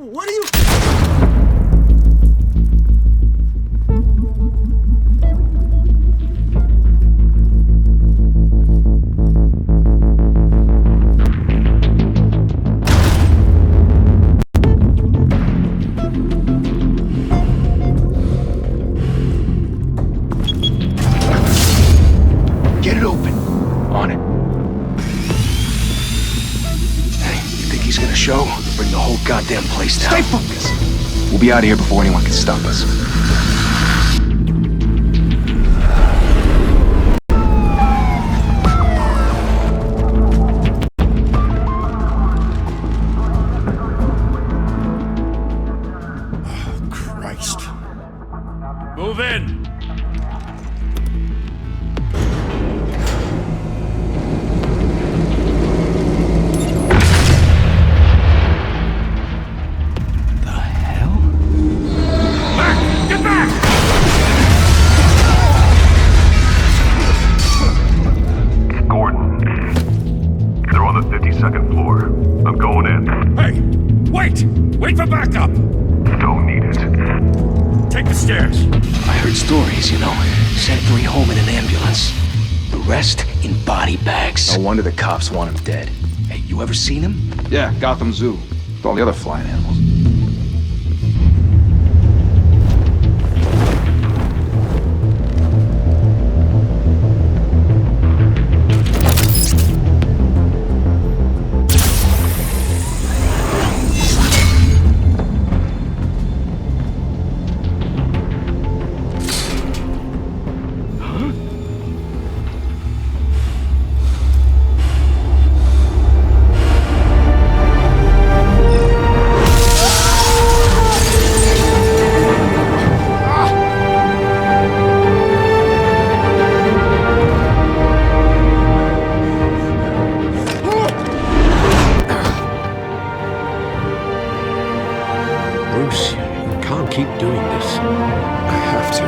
What are you... Get it open. On it. Hey, you think he's gonna show? Bring the whole goddamn place down. Stay focused! We'll be out of here before anyone can stop us. Oh, Christ. Move in! Wait for backup! Don't need it. Take the stairs. I heard stories, you know. Sent 3 home in an ambulance. The rest in body bags. No wonder the cops want him dead. Hey, you ever seen him? Yeah, Gotham Zoo. With all the other flying animals. Bruce, you can't keep doing this. I have to.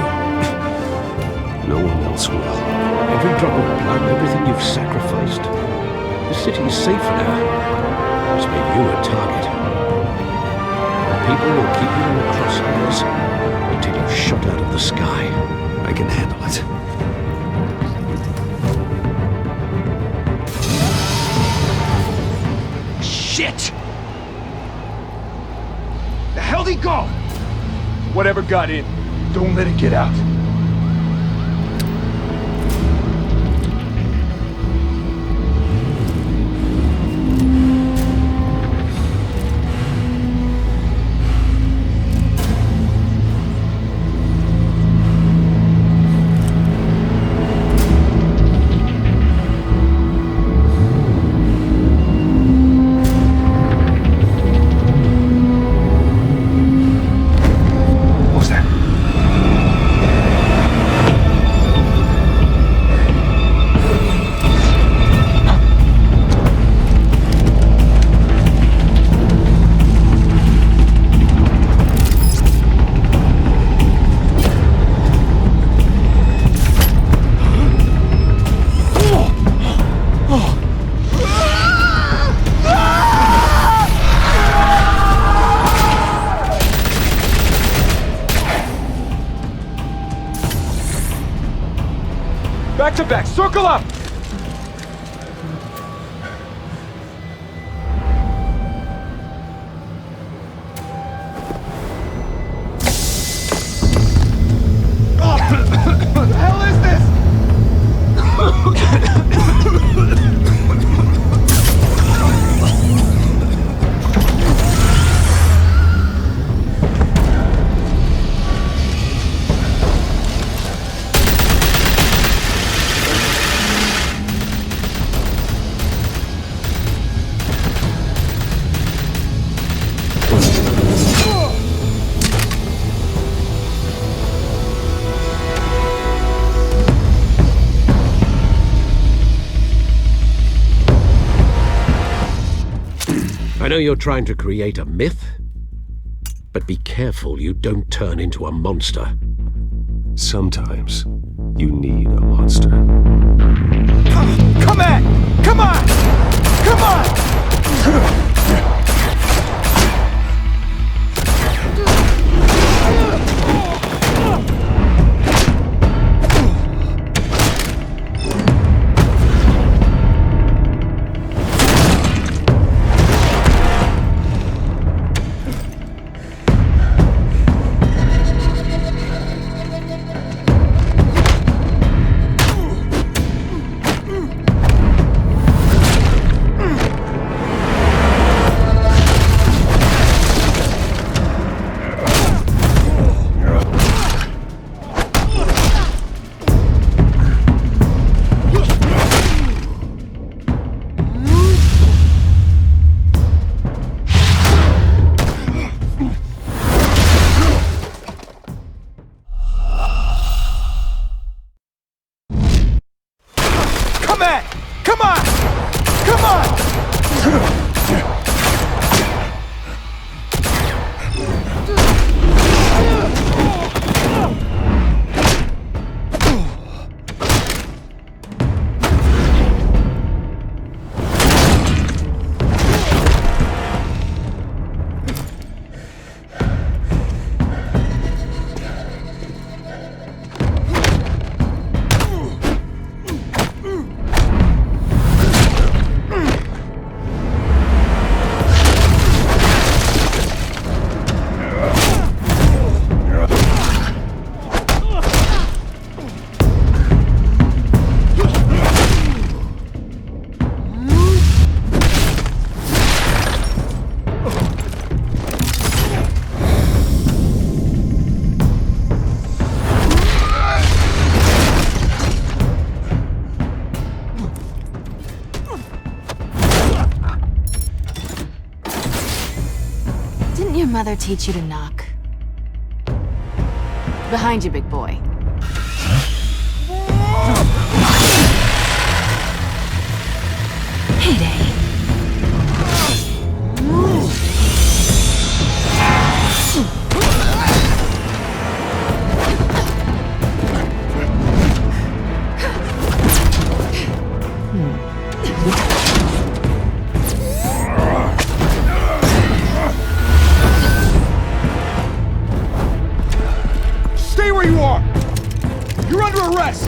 No one else will. Every drop of blood, everything you've sacrificed. The city's safe now. It's made you a target. People will keep you in the crosshairs until you're shot out of the sky. I can handle it. Shit! The hell'd he go? Whatever got in, don't let it get out. Back to back, circle up! What the hell is this? I know you're trying to create a myth, but be careful you don't turn into a monster. Sometimes you need a monster. Come on! Come on! Come on! I'm at! Come on! Come on! Didn't your mother teach you to knock? Behind you, big boy. Heyday. Stay where you are! You're under arrest!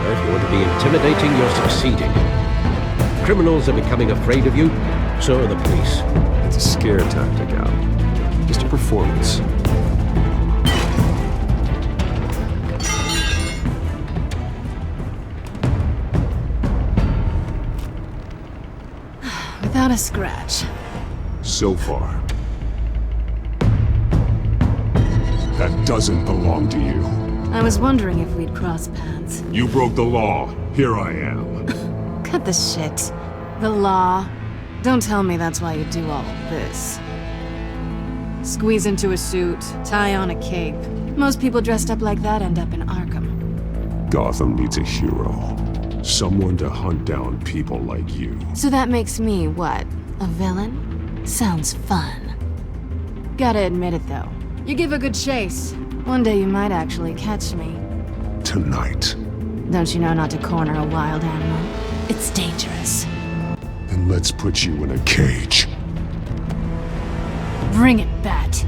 If you want to be intimidating, you're succeeding. Criminals are becoming afraid of you, so are the police. It's a scare tactic, Al. Just a performance. Without a scratch. So far. That doesn't belong to you. I was wondering if we'd cross paths. You broke the law. Here I am. Cut the shit. The law. Don't tell me that's why you do all this. Squeeze into a suit, tie on a cape. Most people dressed up like that end up in Arkham. Gotham needs a hero. Someone to hunt down people like you. So that makes me, what, a villain? Sounds fun. Gotta admit it, though. You give a good chase. One day you might actually catch me. Tonight. Don't you know not to corner a wild animal? It's dangerous. Then let's put you in a cage. Bring it, Bat.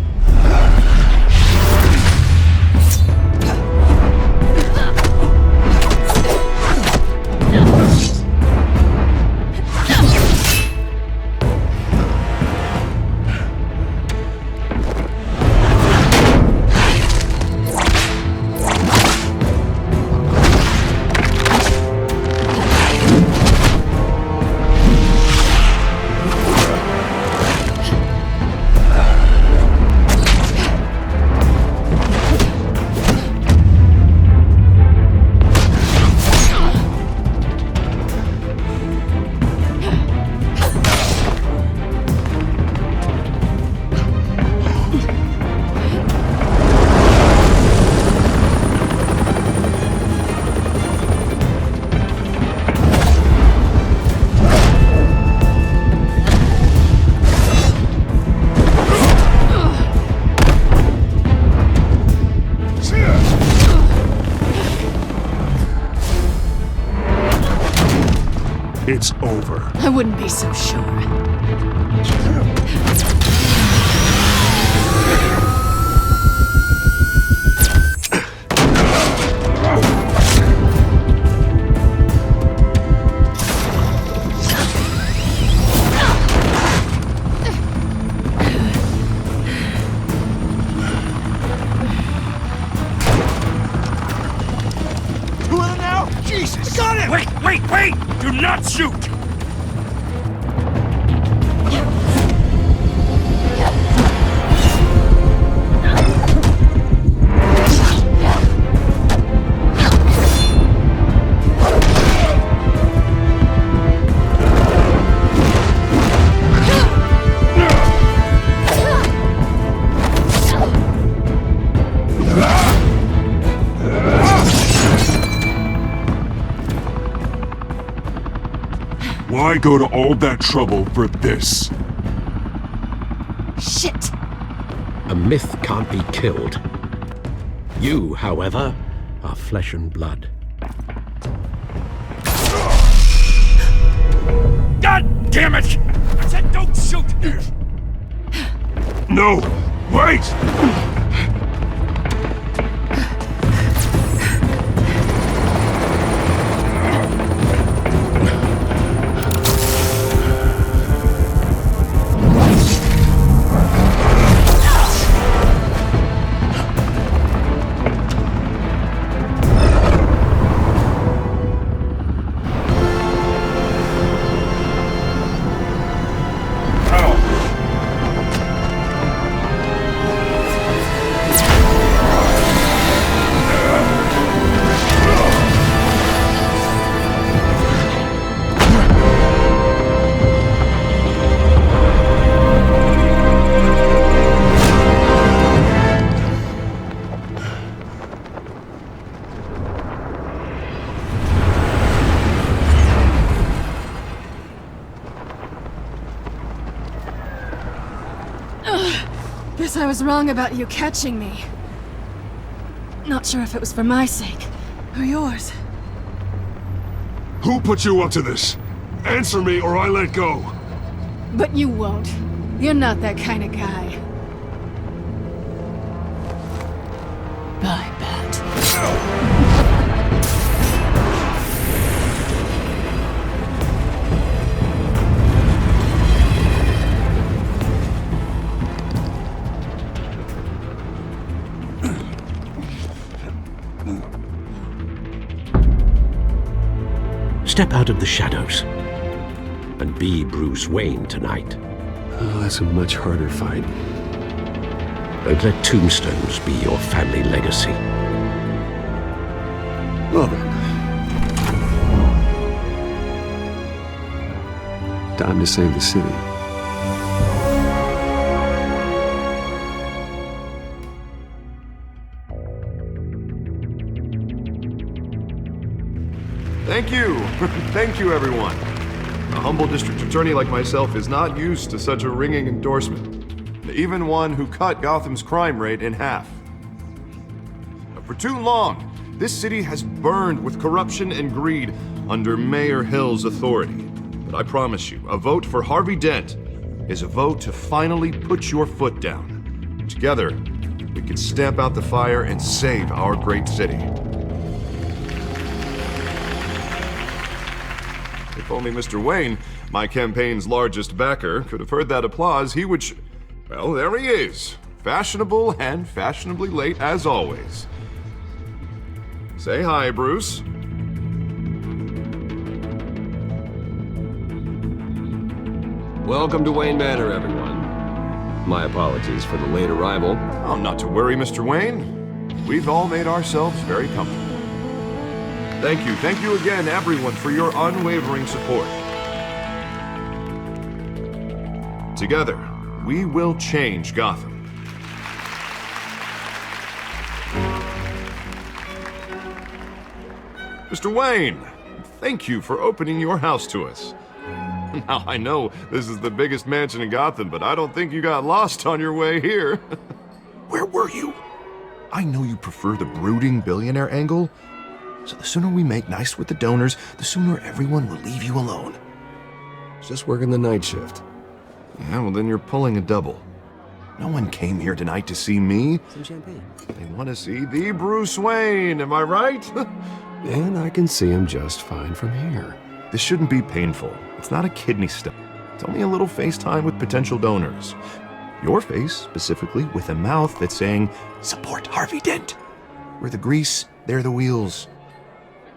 It's over. I wouldn't be so sure. Jesus! Got him! Wait! Do not shoot! go to all that trouble for this? Shit! A myth can't be killed. You, however, are flesh and blood. God damn it! I said don't shoot! No! Wait! Guess I was wrong about you catching me. Not sure if it was for my sake, or yours. Who put you up to this? Answer me or I let go. But you won't. You're not that kind of guy. Bye, Bat. Step out of the shadows and be Bruce Wayne tonight. Oh, that's a much harder fight. Don't let tombstones be your family legacy. Well then. Time to save the city. Thank you. Thank you, everyone. A humble district attorney like myself is not used to such a ringing endorsement. Even one who cut Gotham's crime rate in half. For too long, this city has burned with corruption and greed under Mayor Hill's authority. But I promise you, a vote for Harvey Dent is a vote to finally put your foot down. Together, we can stamp out the fire and save our great city. If only Mr. Wayne, my campaign's largest backer, could have heard that applause, he would well, there he is. Fashionable and fashionably late as always. Say hi, Bruce. Welcome to Wayne Manor, everyone. My apologies for the late arrival. Oh, not to worry, Mr. Wayne. We've all made ourselves very comfortable. Thank you again, everyone, for your unwavering support. Together, we will change Gotham. Mr. Wayne, thank you for opening your house to us. Now, I know this is the biggest mansion in Gotham, but I don't think you got lost on your way here. Where were you? I know you prefer the brooding billionaire angle, so the sooner we make nice with the donors, the sooner everyone will leave you alone. Just working the night shift. Yeah, well then you're pulling a double. No one came here tonight to see me. Some champagne. They want to see the Bruce Wayne, am I right? And I can see him just fine from here. This shouldn't be painful. It's not a kidney stone. It's only a little FaceTime with potential donors. Your face, specifically, with a mouth that's saying, support Harvey Dent. We're the grease, they're the wheels.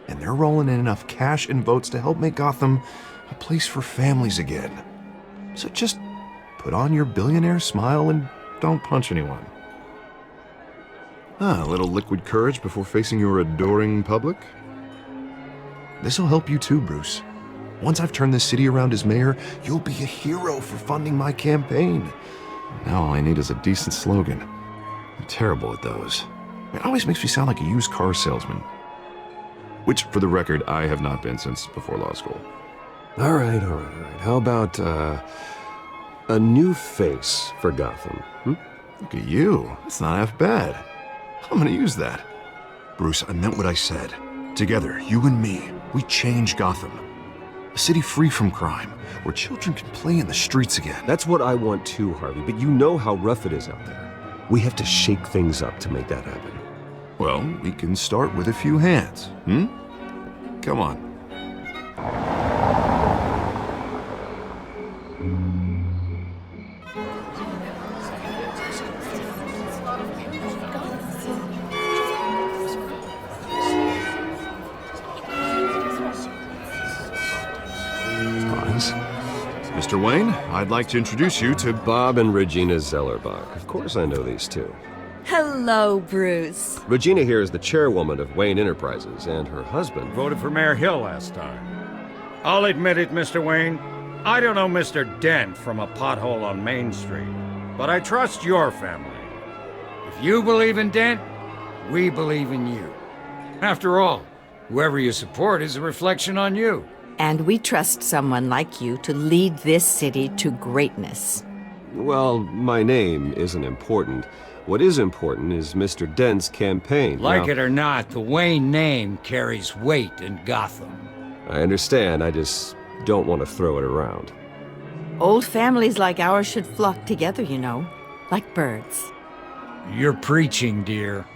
And they're rolling in enough cash and votes to help make Gotham a place for families again. So just put on your billionaire smile and don't punch anyone. A little liquid courage before facing your adoring public. This'll help you too, Bruce. Once I've turned this city around as mayor, you'll be a hero for funding my campaign. Now all I need is a decent slogan. I'm terrible at those. It always makes me sound like a used car salesman. Which, for the record, I have not been since before law school. All right, all right, all right. How about, a new face for Gotham? Hmm? Look at you. It's not half bad. I'm gonna use that. Bruce, I meant what I said. Together, you and me, we change Gotham. A city free from crime, where children can play in the streets again. That's what I want too, Harvey, but you know how rough it is out there. We have to shake things up to make that happen. Well, we can start with a few hands, hmm? Come on. Mr. Wayne, I'd like to introduce you to Bob and Regina Zellerbach. Of course I know these two. Hello, Bruce. Regina here is the chairwoman of Wayne Enterprises, and her husband... Voted for Mayor Hill last time. I'll admit it, Mr. Wayne. I don't know Mr. Dent from a pothole on Main Street, but I trust your family. If you believe in Dent, we believe in you. After all, whoever you support is a reflection on you. And we trust someone like you to lead this city to greatness. Well, my name isn't important. What is important is Mr. Dent's campaign. Like Now, it or not, the Wayne name carries weight in Gotham. I understand, I just don't want to throw it around. Old families like ours should flock together, you know, like birds. You're preaching, dear.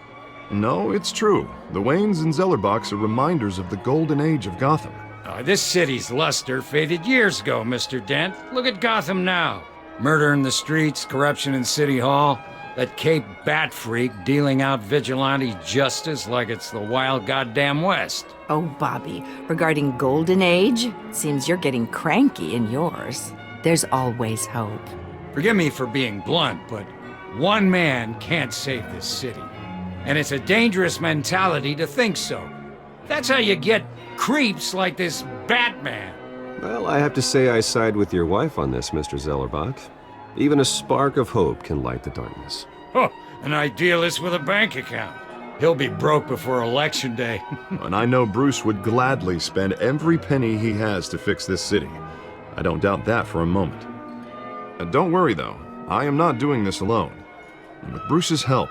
No, it's true. The Waynes and Zellerbachs are reminders of the golden age of Gotham. This city's luster faded years ago, Mr. Dent. Look at Gotham now. Murder in the streets, corruption in City Hall, that Cape Bat freak dealing out vigilante justice like it's the wild goddamn West. Oh, Bobby, regarding Golden Age, seems you're getting cranky in yours. There's always hope. Forgive me for being blunt, but one man can't save this city. And it's a dangerous mentality to think so. That's how you get creeps like this Batman. Well, I have to say I side with your wife on this, Mr. Zellerbach. Even a spark of hope can light the darkness. Huh, an idealist with a bank account. He'll be broke before Election Day. And I know Bruce would gladly spend every penny he has to fix this city. I don't doubt that for a moment. Don't worry, though. I am not doing this alone. And with Bruce's help,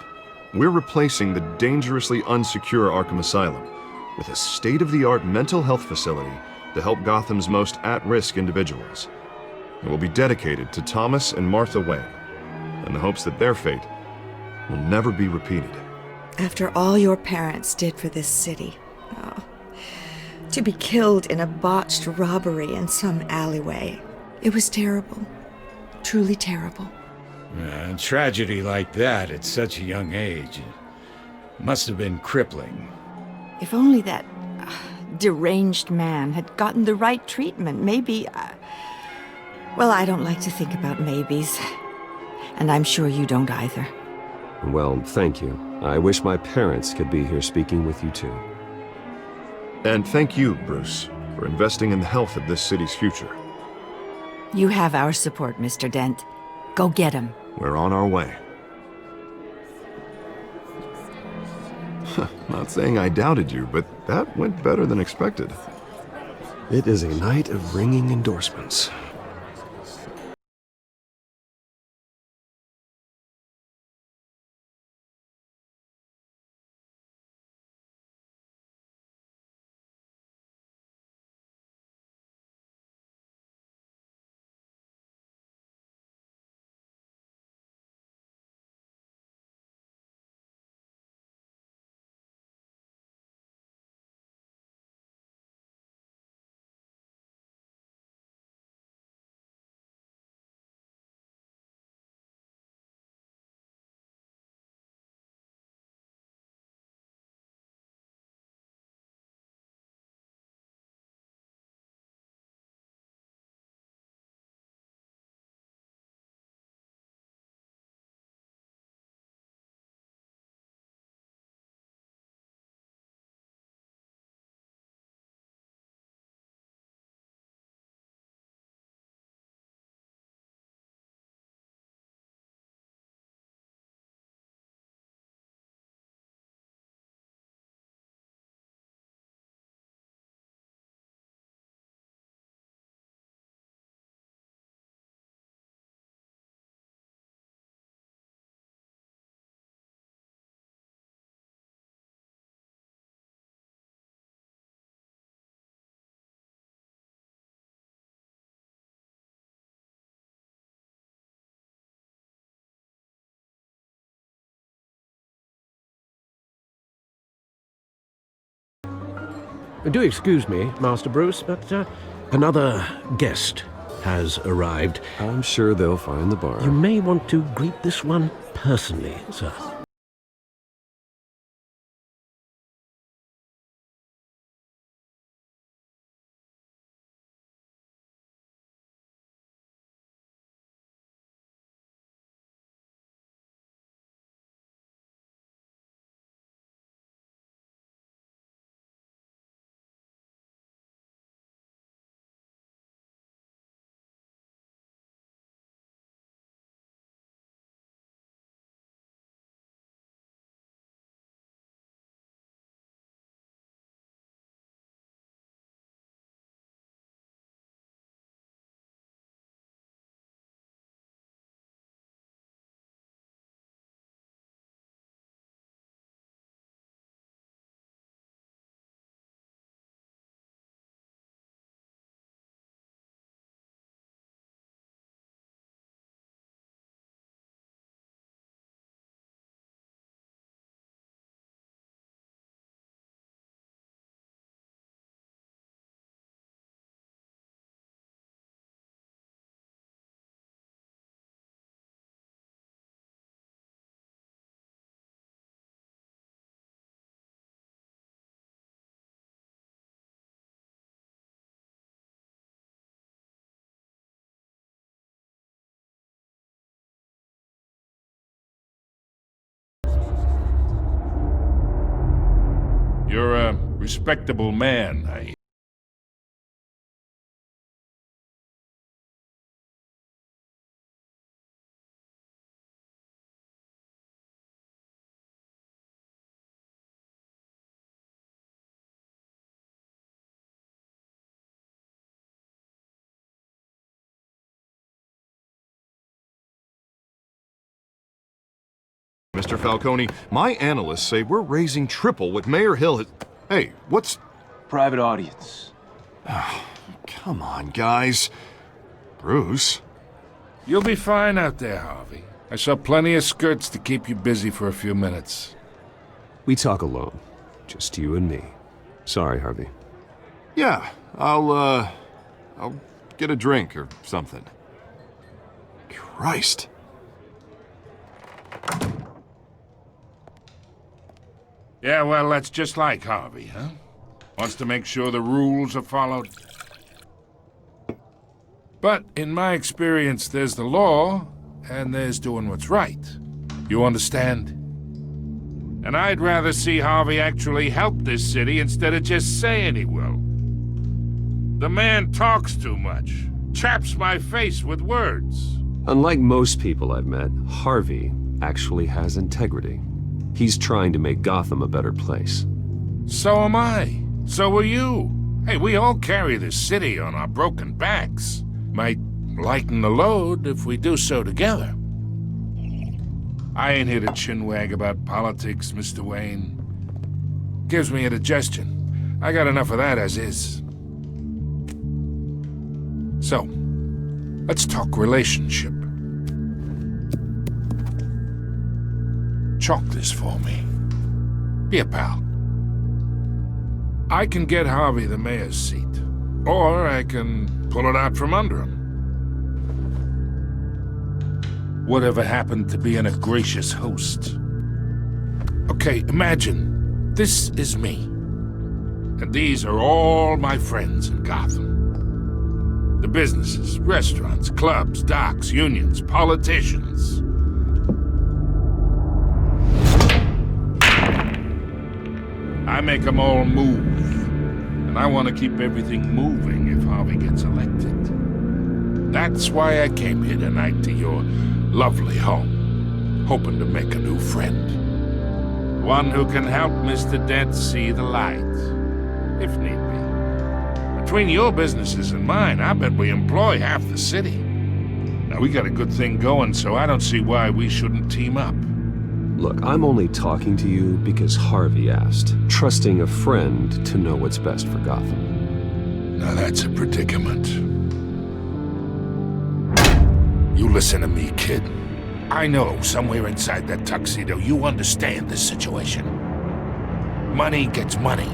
we're replacing the dangerously unsecure Arkham Asylum with a state-of-the-art mental health facility to help Gotham's most at-risk individuals. It will be dedicated to Thomas and Martha Wayne, in the hopes that their fate will never be repeated. After all your parents did for this city, to be killed in a botched robbery in some alleyway, it was terrible. Truly terrible. A tragedy like that at such a young age must have been crippling. If only that deranged man had gotten the right treatment, maybe... well, I don't like to think about maybes. And I'm sure you don't either. Well, thank you. I wish my parents could be here speaking with you too. And thank you, Bruce, for investing in the health of this city's future. You have our support, Mr. Dent. Go get him. We're on our way. Not saying I doubted you, but that went better than expected. It is a night of ringing endorsements. Do excuse me, Master Bruce, but another guest has arrived. I'm sure they'll find the bar. You may want to greet this one personally, sir. You're a respectable man, Mr. Falcone, my analysts say we're raising triple what Mayor Hill has... Hey, what's... Private audience. Come on, guys. Bruce? You'll be fine out there, Harvey. I saw plenty of skirts to keep you busy for a few minutes. We talk alone. Just you and me. Sorry, Harvey. Yeah, I'll get a drink or something. Christ. Yeah, well, that's just like Harvey, huh? Wants to make sure the rules are followed. But in my experience, there's the law, and there's doing what's right. You understand? And I'd rather see Harvey actually help this city instead of just saying he will. The man talks too much, chaps my face with words. Unlike most people I've met, Harvey actually has integrity. He's trying to make Gotham a better place. So am I. So are you. Hey, we all carry this city on our broken backs. Might lighten the load if we do so together. I ain't here to chinwag about politics, Mr. Wayne. Gives me indigestion. I got enough of that as is. So, let's talk relationship. Chalk this for me. Be a pal. I can get Harvey the mayor's seat, or I can pull it out from under him. Whatever happened to being a gracious host? Okay, imagine this is me, and these are all my friends in Gotham. The businesses, restaurants, clubs, docks, unions, politicians. I make them all move, and I want to keep everything moving if Harvey gets elected. That's why I came here tonight to your lovely home, hoping to make a new friend. One who can help Mr. Dent see the light, if need be. Between your businesses and mine, I bet we employ half the city. Now, we got a good thing going, so I don't see why we shouldn't team up. Look, I'm only talking to you because Harvey asked, trusting a friend to know what's best for Gotham. Now that's a predicament. You listen to me, kid. I know somewhere inside that tuxedo you understand this situation. Money gets money.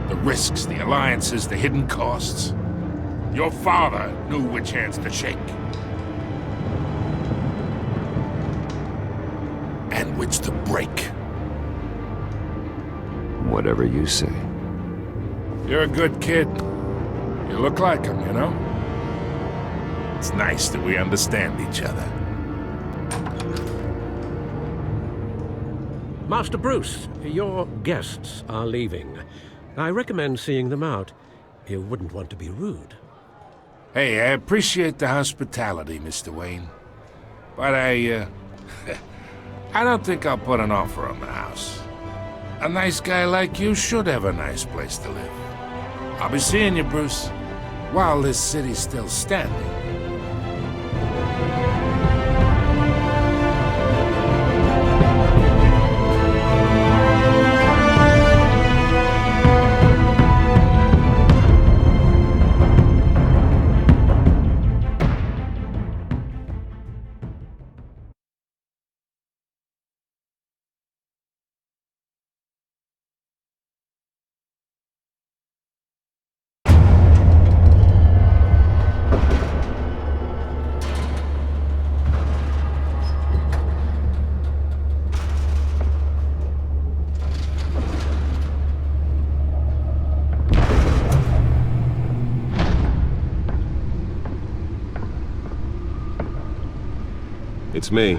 The risks, the alliances, the hidden costs. Your father knew which hands to shake. And which to break. Whatever you say. You're a good kid. You look like him, you know? It's nice that we understand each other. Master Bruce, your guests are leaving. I recommend seeing them out. You wouldn't want to be rude. Hey, I appreciate the hospitality, Mr. Wayne. But I don't think I'll put an offer on the house. A nice guy like you should have a nice place to live. I'll be seeing you, Bruce, while this city's still standing. It's me.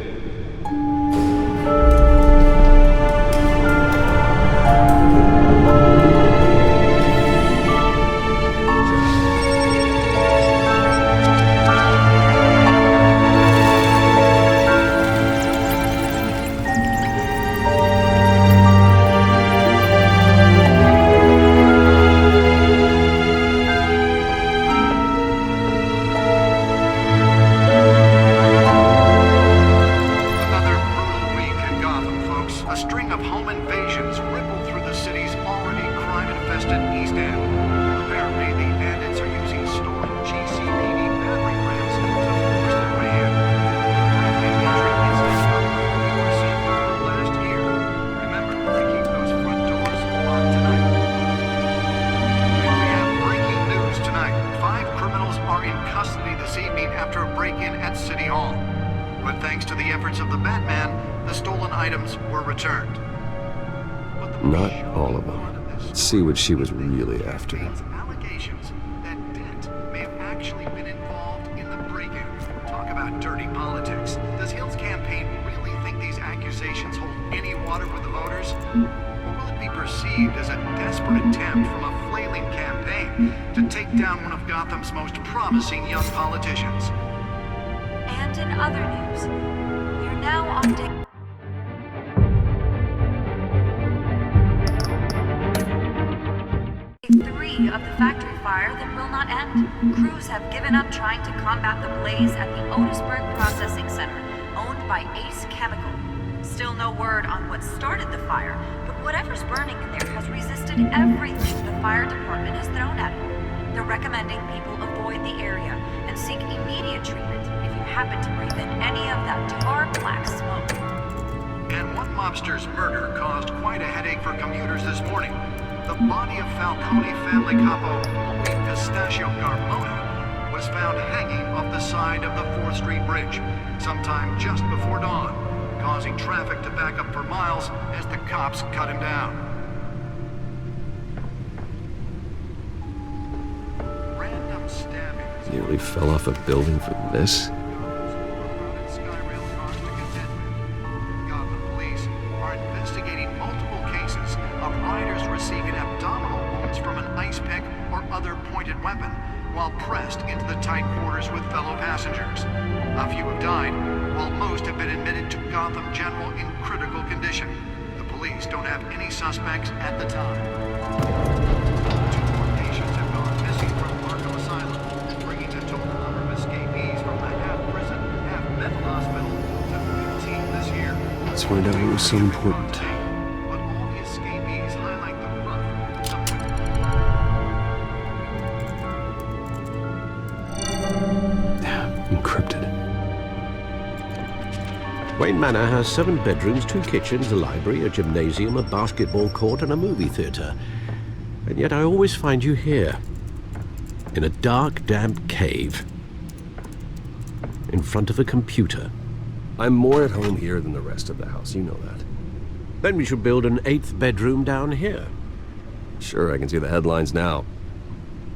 But thanks to the efforts of the Batman, the stolen items were returned. Not all of them. Let's see what she was really after. Allegations that Dent may have actually been involved in the break-in. Talk about dirty politics. Does Hill's campaign really think these accusations hold any water with the voters? Or will it be perceived as a desperate attempt from a flailing campaign to take down one of Gotham's most promising young politicians? And in other news, we're now on day 3 of the factory fire that will not end. Crews have given up trying to combat the blaze at the Otisburg Processing Center, owned by Ace Chemical. Still no word on what started the fire, but whatever's burning in there has resisted everything the fire department has thrown at it. They're recommending people avoid the area and seek immediate treatment if you happen to breathe in any of that tar black smoke. And one mobster's murder caused quite a headache for commuters this morning. The body of Falcone family capo Louis Pistachio Carmona was found hanging off the side of the 4th Street Bridge sometime just before dawn, causing traffic to back up for miles as the cops cut him down. Random stabbings. Nearly fell off a building for this? Gotham police are investigating multiple cases of riders receiving abdominal wounds from an ice pick or other pointed weapon while pressed into the tight quarters with fellow passengers. A few have died, while most have been admitted to Gotham General in critical condition. The police don't have any suspects at the time. 2 more patients have gone missing from Markham Asylum, bringing the total number of escapees from the half-prison, half-mental hospital to 15 this year. Let's find out what was so important. But all the escapees highlight the rough, Encrypted. Wayne Manor has 7 bedrooms, 2 kitchens, a library, a gymnasium, a basketball court, and a movie theater. And yet I always find you here, in a dark, damp cave, in front of a computer. I'm more at home here than the rest of the house, you know that. Then we should build an 8th bedroom down here. Sure, I can see the headlines now.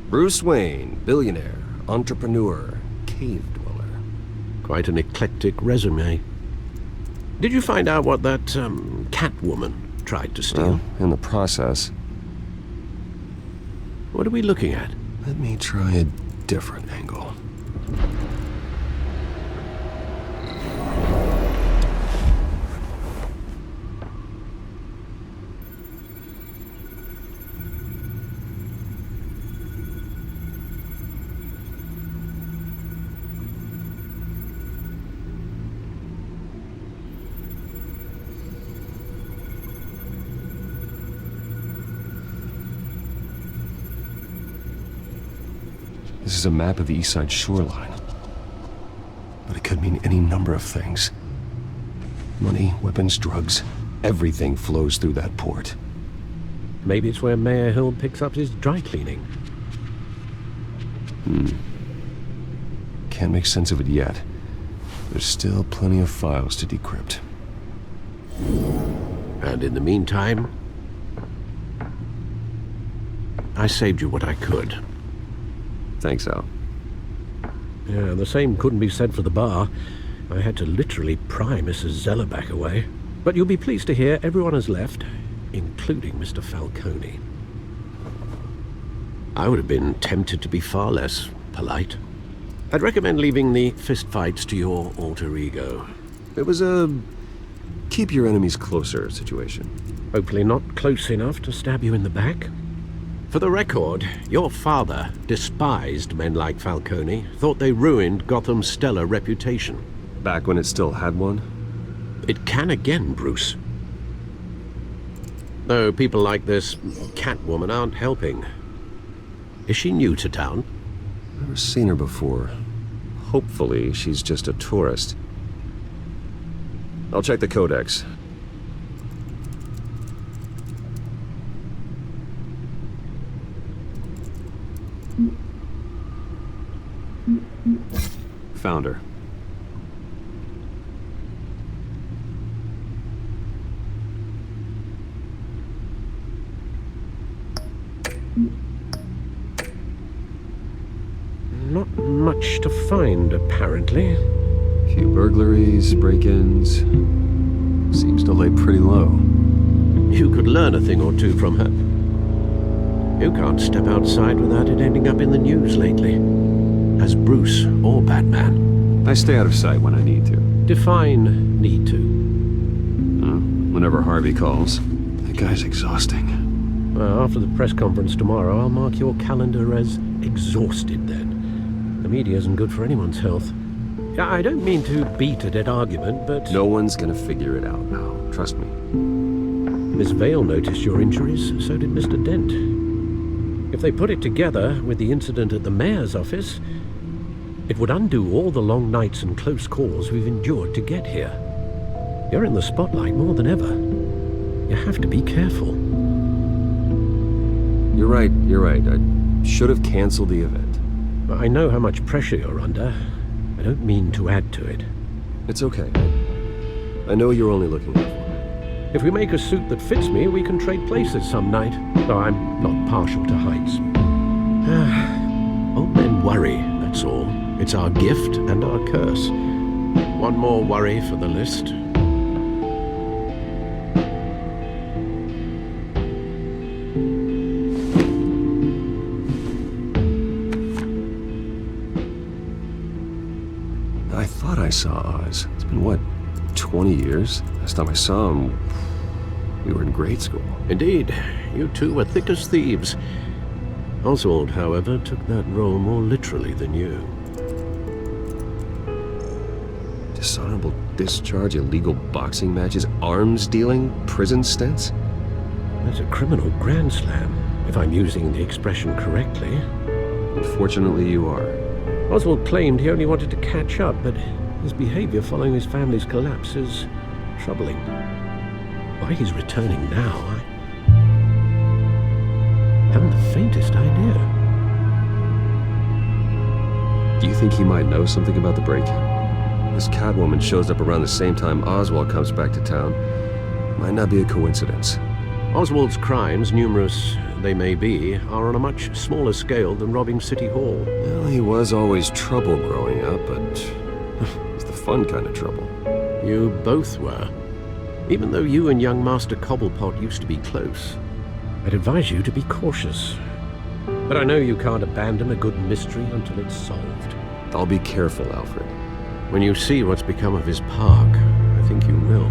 Bruce Wayne, billionaire, entrepreneur, cave dweller. Quite an eclectic resume. Did you find out what that, Catwoman tried to steal? Well, in the process. What are we looking at? Let me try a different angle. This is a map of the East Side shoreline. But it could mean any number of things. Money, weapons, drugs, everything flows through that port. Maybe it's where Mayor Hill picks up his dry cleaning. Can't make sense of it yet. There's still plenty of files to decrypt. And in the meantime, I saved you what I could. Thanks, Al. Yeah, the same couldn't be said for the bar. I had to literally pry Mrs. Zellerback away. But you'll be pleased to hear everyone has left, including Mr. Falcone. I would have been tempted to be far less polite. I'd recommend leaving the fistfights to your alter ego. It was a keep your enemies closer situation. Hopefully not close enough to stab you in the back. For the record, your father despised men like Falcone, thought they ruined Gotham's stellar reputation. Back when it still had one? It can again, Bruce. Though people like this Catwoman aren't helping. Is she new to town? Never seen her before. Hopefully, she's just a tourist. I'll check the codex. Found her. Not much to find, apparently. Few burglaries, break-ins. Seems to lay pretty low. You could learn a thing or two from her. You can't step outside without it ending up in the news lately. As Bruce or Batman. I stay out of sight when I need to. Define need to. Whenever Harvey calls. That guy's exhausting. Well, after the press conference tomorrow, I'll mark your calendar as exhausted then. The media isn't good for anyone's health. I don't mean to beat a dead argument, but... No one's gonna figure it out now. Trust me. Miss Vale noticed your injuries, so did Mr. Dent. If they put it together with the incident at the mayor's office, it would undo all the long nights and close calls we've endured to get here. You're in the spotlight more than ever. You have to be careful. You're right. I should have canceled the event. I know how much pressure you're under. I don't mean to add to it. It's okay. I know you're only looking out for me. If we make a suit that fits me, we can trade places some night. Though I'm not partial to heights. Old men worry, that's all. It's our gift and our curse. One more worry for the list. I thought I saw Oz. It's been, what, 20 years? Last time I saw him, we were in grade school. Indeed. You two were thick as thieves. Oswald, however, took that role more literally than you. Dishonorable discharge, illegal boxing matches, arms dealing, prison stints? That's a criminal grand slam, if I'm using the expression correctly. Unfortunately, you are. Oswald claimed he only wanted to catch up, but his behavior following his family's collapse is troubling. Why he's returning now, Haven't the faintest idea. Do you think he might know something about the break-in? This Catwoman shows up around the same time Oswald comes back to town. Might not be a coincidence. Oswald's crimes, numerous they may be, are on a much smaller scale than robbing City Hall. Well, he was always trouble growing up, but it's the fun kind of trouble. You both were. Even though you and young Master Cobblepot used to be close, I'd advise you to be cautious. But I know you can't abandon a good mystery until it's solved. I'll be careful, Alfred. When you see what's become of his park, I think you will.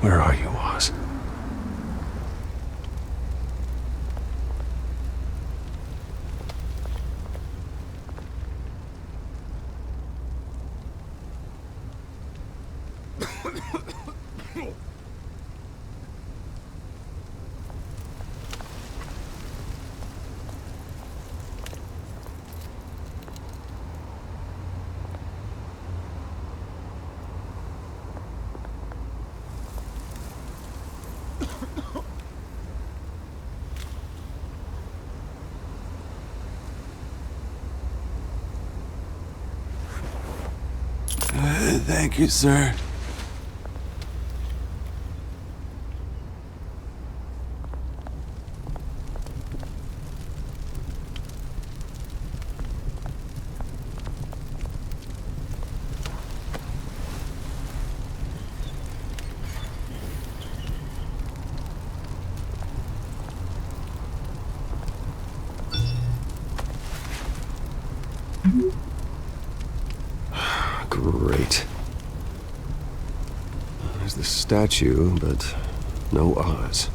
Where are you, Oz? Thank you, sir. Great. There's the statue, but no Oz.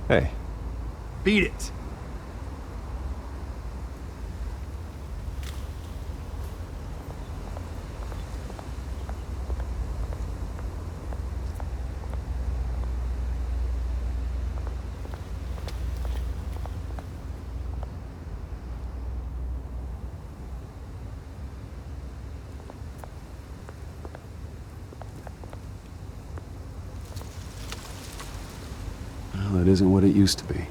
Hey. Beat it. Well, it isn't what it used to be.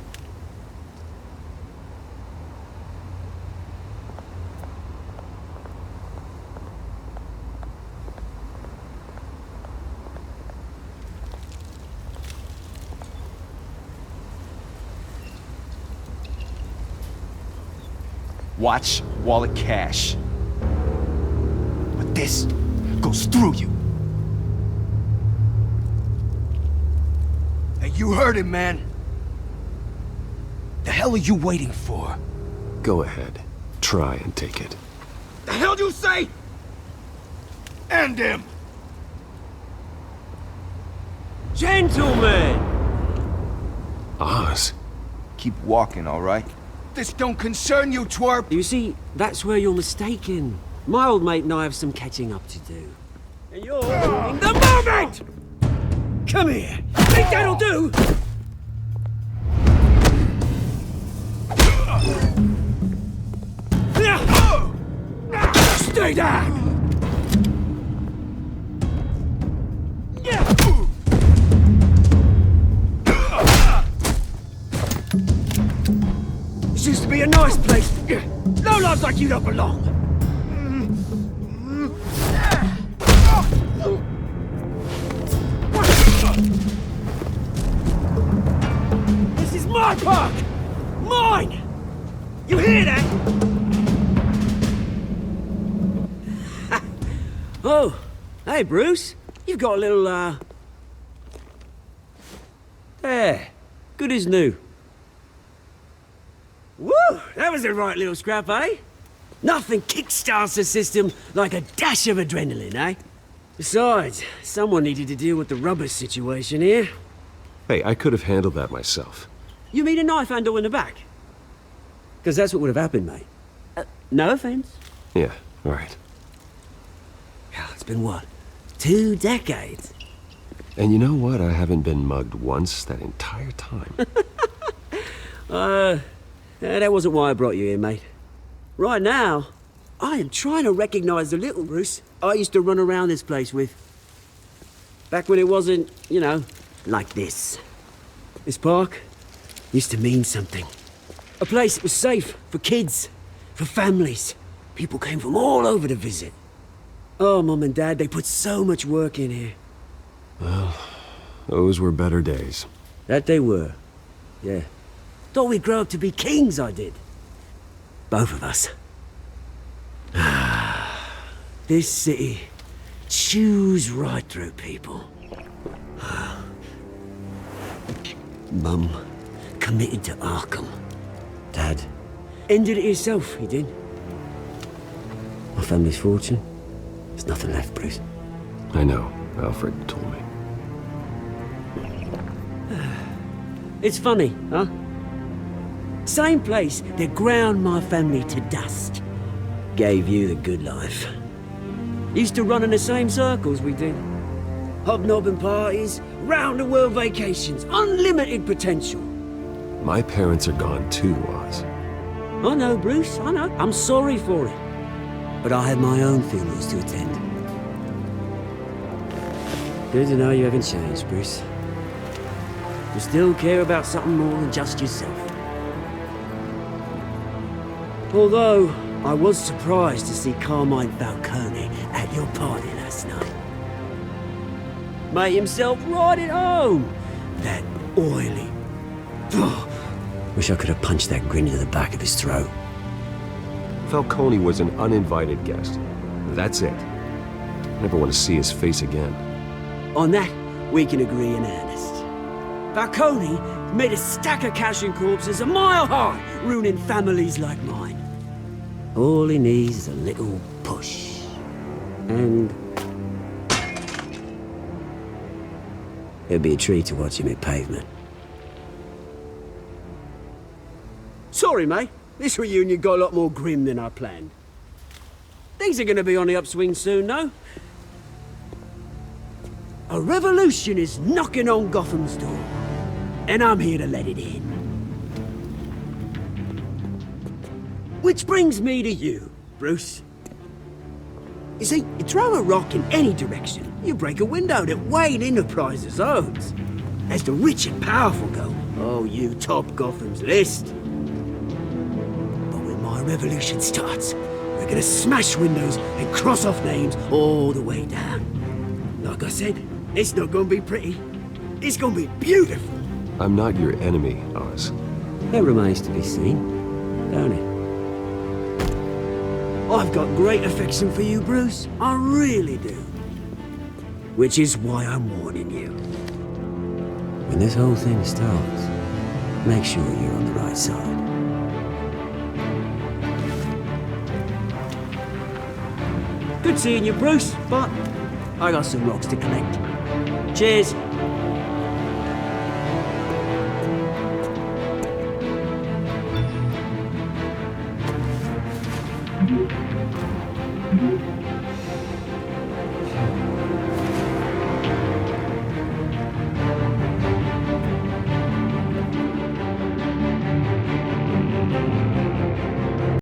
Watch, wallet, cash. But this goes through you. Hey, you heard him, man. The hell are you waiting for? Go ahead. Try and take it. The hell do you say? End him! Gentlemen! Oz. Keep walking, all right? This don't concern you, twerp! You see, that's where you're mistaken. My old mate and I have some catching up to do. And you're ruining the moment! Come here! Think that'll do? Stay down! This used to be a nice place. No lives like you don't belong. This is my park! Mine! You hear that? Oh, hey, Bruce. You've got a little, There. Good as new. Woo! That was a right little scrap, eh? Nothing kickstarts the system like a dash of adrenaline, eh? Besides, someone needed to deal with the rubber situation here. Hey, I could have handled that myself. You mean a knife handle in the back? Because that's what would have happened, mate. No offense. Yeah, right. It's been what? 2 decades? And you know what? I haven't been mugged once that entire time. That wasn't why I brought you here, mate. Right now, I am trying to recognize the little Bruce I used to run around this place with. Back when it wasn't, you know, like this. This park used to mean something. A place that was safe for kids, for families. People came from all over to visit. Oh, Mum and Dad, they put so much work in here. Well, those were better days. That they were, yeah. Thought we'd grow up to be kings, I did. Both of us. This city chews right through people. Mum committed to Arkham. Dad ended it himself, he did. My family's fortune. There's nothing left, Bruce. I know. Alfred told me. It's funny, huh? Same place that ground my family to dust gave you the good life. Used to run in the same circles we did. Hobnobbing parties, round-the-world vacations, unlimited potential. My parents are gone too, Oz. I know, Bruce, I know. I'm sorry for it. But I had my own funerals to attend. Good to know you haven't changed, Bruce. You still care about something more than just yourself. Although, I was surprised to see Carmine Falcone at your party last night. Made himself right at home. That oily... Wish I could have punched that grin into the back of his throat. Falcone was an uninvited guest. That's it. Never want to see his face again. On that, we can agree in earnest. Falcone made a stack of cash and corpses a mile high, ruining families like mine. All he needs is a little push. And... it'd be a treat to watch him hit pavement. Sorry, mate. This reunion got a lot more grim than I planned. Things are gonna be on the upswing soon, no? A revolution is knocking on Gotham's door. And I'm here to let it in. Which brings me to you, Bruce. You see, you throw a rock in any direction, you break a window that Wayne Enterprises owns. As the rich and powerful go, oh, you top Gotham's list. But when my revolution starts, we're gonna smash windows and cross off names all the way down. Like I said, it's not gonna be pretty. It's gonna be beautiful. I'm not your enemy, Oz. That remains to be seen, don't it? I've got great affection for you, Bruce. I really do. Which is why I'm warning you. When this whole thing starts, make sure you're on the right side. Good seeing you, Bruce, but I got some rocks to collect. Cheers.